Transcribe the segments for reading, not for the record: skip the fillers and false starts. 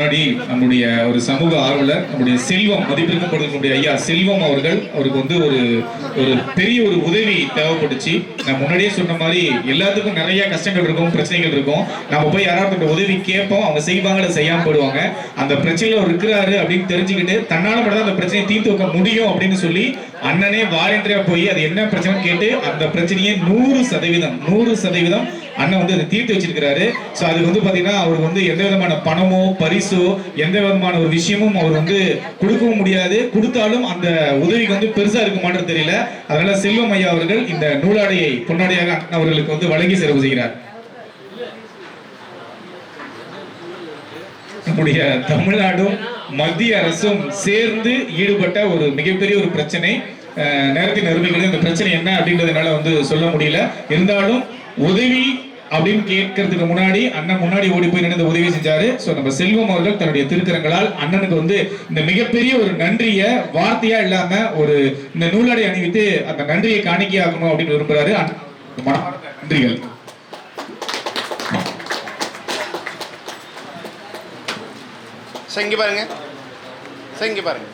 நம்முடைய ஒரு சமூக ஆர்வலர் நம்முடைய செல்வம் மதிப்பிற்கப்படுத்தக்கூடிய ஐயா செல்வம் அவருக்கு வந்து ஒரு பெரிய ஒரு உதவி தேவைப்பட்டுச்சு. நான் முன்னாடியே சொன்ன மாதிரி எல்லாத்துக்கும் நிறைய கஷ்டங்கள் இருக்கும், பிரச்சனைகள் இருக்கும். நம்ம போய் யாராவது உதவி கேட்போம், அவங்க செய்வாங்க செய்யாம போடுவாங்க. அந்த பிரச்சனையில அவர் இருக்கிறாரு அப்படின்னு தெரிஞ்சுக்கிட்டு தன்னால மட்டும் அந்த பிரச்சனையை தீர்த்து வைக்க முடியும் அப்படின்னு சொல்லி அண்ணனே வாலண்டியரா போய் அது என்ன பிரச்சனை கேட்டு அந்த பிரச்சனையை 100% அண்ணன் வந்து அதை தீர்த்து வச்சிருக்கிறாரு. ஸோ அதுக்கு வந்து பாத்தீங்கன்னா அவர் வந்து எந்த விதமான பணமோ பரிசோ எந்த விதமான ஒரு விஷயமும் அவர் வந்து கொடுக்கவும் முடியாது. கொடுத்தாலும் அந்த உதவிக்கு வந்து பெருசா இருக்க மாட்டேன்னு தெரியல. அதனால செல்வம் ஐயா அவர்கள் இந்த நூலாடையை பொன்னாடையாக அவர்களுக்கு வந்து வழங்கி சிறப்பு செய்கிறார். நம்முடைய தமிழ்நாடும் மத்திய அரசும் சேர்ந்து ஈடுபட்ட ஒரு மிகப்பெரிய ஒரு பிரச்சனை. நேரத்தின் அருமைகள் இந்த பிரச்சனை என்ன அப்படின்றதுனால வந்து சொல்ல முடியல. இருந்தாலும் உதவி அப்படின்னு கேட்கறதுக்கு முன்னாடி அண்ணன் முன்னாடி ஓடி போய் நின்று உதவி செஞ்சாரு. சோ நம்ம செல்வம் அவர்கள் தன்னுடைய திருக்கரங்களால் அண்ணனுக்கு வந்து இந்த மிகப்பெரிய ஒரு நன்றியை வார்த்தையா இல்லாம ஒரு இந்த நூலாடை அணிவித்து அந்த நன்றியை காணிக்கையாகணும் அப்படின்னு விரும்புறாரு. நன்றிகள். இங்க பாருங்க, இங்க பாருங்க.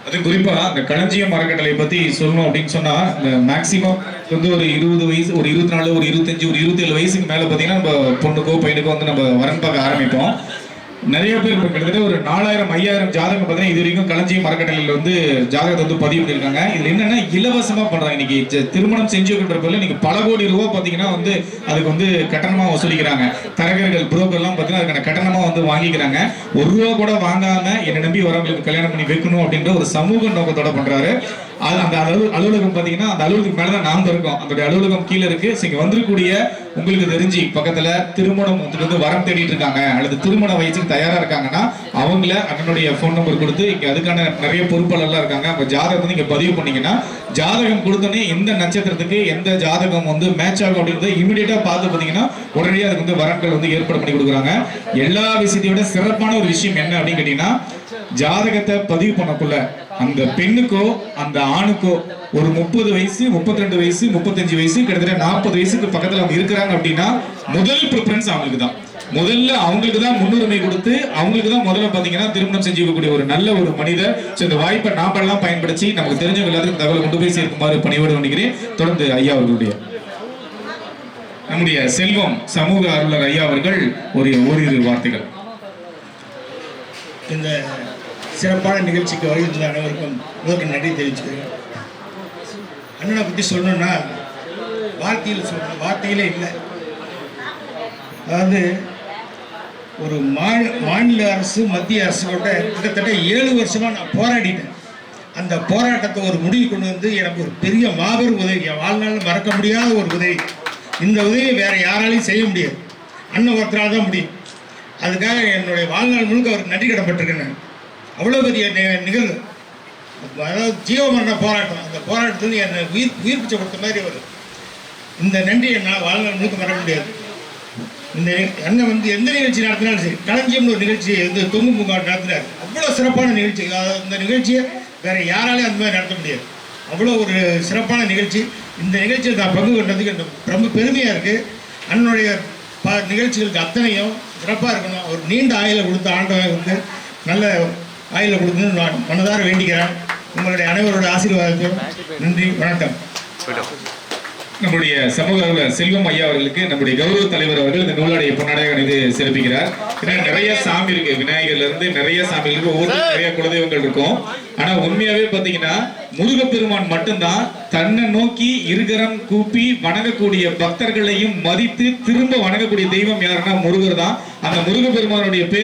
அது குறிப்பா அந்த களஞ்சியம் அறக்கட்டளை பத்தி சொல்லணும் அப்படின்னு சொன்னா மேக்சிமம் வந்து ஒரு 20 வயசு, ஒரு 24, ஒரு 25, ஒரு 27 வயசுக்கு மேல பாத்தீங்கன்னா நம்ம பொண்ணுக்கோ பையனுக்கோ வந்து நம்ம வரன் பார்க்க ஆரம்பிப்போம். நிறைய பேர் கிட்டத்தட்ட ஒரு 4000 5000 ஜாதகம் பார்த்தீங்கன்னா இது வரைக்கும் களஞ்சியம் அறக்கட்டளையில் வந்து ஜாதகத்தை வந்து பதிவு பண்ணியிருக்காங்க. இதுல என்னன்னா இலவசமா பண்றாங்க. இன்னைக்கு திருமணம் செஞ்சு வைக்கின்ற பேர்ல இன்னைக்கு பல கோடி ரூபாய் பாத்தீங்கன்னா வந்து அதுக்கு வந்து கட்டணமா வசூலிக்கிறாங்க. தரகர்கள் புரோக்கர்லாம் பாத்தீங்கன்னா அதுக்கான கட்டணமா வந்து வாங்கிக்கிறாங்க. ₹1 கூட வாங்காம என்னை நம்பி வரவங்களுக்கு கல்யாணம் பண்ணி வைக்கணும் அப்படின்ற ஒரு சமூக நோக்கத்தோட பண்றாரு. அந்த அலுவலகம் பாத்தீங்கன்னா அந்த அலுவலகத்துக்கு மேலதான் நாம் இருக்கோம். அதோட அலுவலகம் கீழே இருக்கு. இங்க வந்திருக்கக்கூடிய உங்களுக்கு தெரிஞ்சு பக்கத்துல திருமணம் வந்து வரம் தேடிட்டு இருக்காங்க அல்லது திருமண வயசுக்கு தயாரா இருக்காங்கன்னா அவங்கள அண்ணனுடைய போன் நம்பர் கொடுத்து இங்க அதுக்கான நிறைய பொறுப்பாளர்லாம் இருக்காங்க. அப்ப ஜாதகம் வந்து இங்க பதிவு பண்ணீங்கன்னா ஜாதகம் கொடுத்தோன்னே எந்த நட்சத்திரத்துக்கு எந்த ஜாதகம் வந்து மேட்ச் ஆகும் அப்படின்றத இமீடியட்டா பார்த்து பாத்தீங்கன்னா உடனடியாக அதுக்கு வந்து வரன்கள் வந்து ஏற்பாடு பண்ணி கொடுக்குறாங்க. எல்லா விஷயத்தையோட சிறப்பான ஒரு விஷயம் என்ன அப்படின்னு கேட்டீங்கன்னா ஜாதகத்தை பதிவு பண்ணக்குள்ள அந்த பெண்ணுக்கோ அந்த ஆணுக்கோ ஒரு 30 வயசு 32 வயசு 35 வயசு கிட்டத்தட்ட 40 வயசுக்கு பக்கத்துல அவங்க இருக்கிறாங்க அப்படின்னா முதல் ப்ரிஃபரன்ஸ் அவங்களுக்கு தான். முதல்ல அவங்களுக்கு தான் முன்னுரிமை கொடுத்து அவங்களுக்கு தான் முதல்ல பாத்தீங்கன்னா திருமணம் செஞ்சு வைக்கக்கூடிய ஒரு நல்ல ஒரு மனிதர். இந்த வாய்ப்பை நாமெல்லாம் பயன்படுத்தி நமக்கு தெரிஞ்சவங்க எல்லாத்துக்கும் தகவலை கொண்டு போய் சேர்க்குமாறு பணியோடு நினைக்கிறேன். தொடர்ந்து ஐயா அவர்களுடைய நம்முடைய செல்வம் சமூக ஆர்வலர் ஐயா அவர்கள் ஓரிரு வார்த்தைகள். இந்த சிறப்பான நிகழ்ச்சிக்கு வருகின்ற அனைவருக்கும் முதற்கு நன்றி தெரிவிச்சுக்கிறேன். அண்ணனை பற்றி சொல்லணும்னா வார்த்தையிலே இல்லை. அதாவது ஒரு மாநில அரசு மத்திய அரசு கூட கிட்டத்தட்ட 7 வருஷமா நான் போராடிட்டேன். அந்த போராட்டத்தை ஒரு முடிவு கொண்டு வந்து எனக்கு ஒரு பெரிய மாபெரும் உதவி, என் வாழ்நாளில் மறக்க முடியாத ஒரு உதவி. இந்த உதவியை வேற யாராலையும் செய்ய முடியாது, அண்ணன் ஒருத்தரால் தான் முடியும். அதுக்காக என்னுடைய வாழ்நாள் முழுக்க அவருக்கு நன்றி கடப்பட்டிருக்கேன். அவ்வளோ பெரிய நிகழ்வு, அதாவது ஜீவமரண போராட்டம். அந்த போராட்டத்தில் என்னை உயிர் பிச்சை கொடுத்த மாதிரி அவர். இந்த நன்றியை நான் வாழ்நாள் முழுக்க மறக்க முடியாது. இந்த அண்ணன் வந்து எந்த நிகழ்ச்சி நடத்தினாலும் சரி, களஞ்சியம்னு ஒரு நிகழ்ச்சி வந்து தொங்கு பூங்காட்டு நடத்தினார். அவ்வளோ சிறப்பான நிகழ்ச்சி. இந்த நிகழ்ச்சியை வேற யாராலையும் அந்த மாதிரி நடத்த முடியாது. அவ்வளோ ஒரு சிறப்பான நிகழ்ச்சி. இந்த நிகழ்ச்சியில் நான் பங்கு கொண்டதுக்கு எனக்கு ரொம்ப பெருமையாக இருக்குது. அண்ணனுடைய நிகழ்ச்சிகளுக்கு அத்தனையும் சிறப்பாக இருக்கணும். ஒரு நீண்ட ஆயுளை கொடுத்த ஆண்டவன் வந்து நல்ல ஆயுளை கொடுக்கணும்னு நான் மனதார வேண்டிக்கிறேன். உங்களுடைய அனைவரோட ஆசீர்வாதத்தையும் நன்றி, வணக்கம். நம்முடைய சமூக ஆர்வலர் செல்வம் ஐயா அவர்களுக்கு நம்முடைய கௌரவ தலைவர் அவர்கள் இந்த நூலாடைய பொன்னாடையாக அணிந்து சிறப்பிக்கிறார். ஏன்னா நிறைய சாமி இருக்கு, விநாயகர்ல இருந்து நிறைய சாமி இருக்கு, ஒவ்வொரு நிறைய குலதெய்வங்கள் இருக்கும். ஆனா உண்மையாவே பாத்தீங்கன்னா முருகப்பெருமான் மட்டும்தான் தன்னை நோக்கி இருகரம் கூப்பி வணங்கக்கூடிய பக்தர்களையும் மதித்து திரும்ப வணங்கக்கூடிய தெய்வம் யாருன்னா முருகர் தான். அந்த முருகப்பெருமானுடைய பேர்